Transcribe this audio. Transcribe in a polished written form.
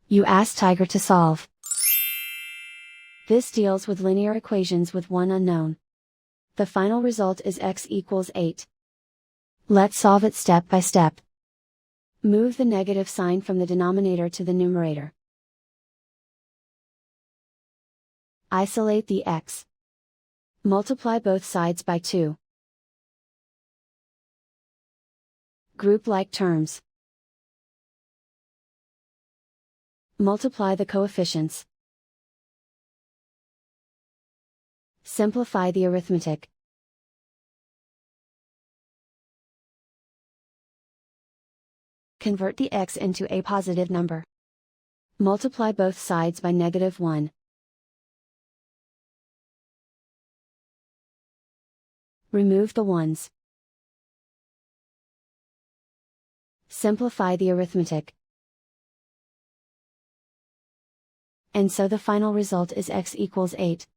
You ask Tiger to solve. This deals with linear equations with one unknown. The final result is x equals 8. Let's solve it step by step. Move the negative sign from the denominator to the numerator. Isolate the x. Multiply both sides by 2. Group like terms. Multiply the coefficients. Simplify the arithmetic. Convert the x into a positive number. Multiply both sides by -1. Remove the ones. Simplify the arithmetic. And so the final result is x equals 8.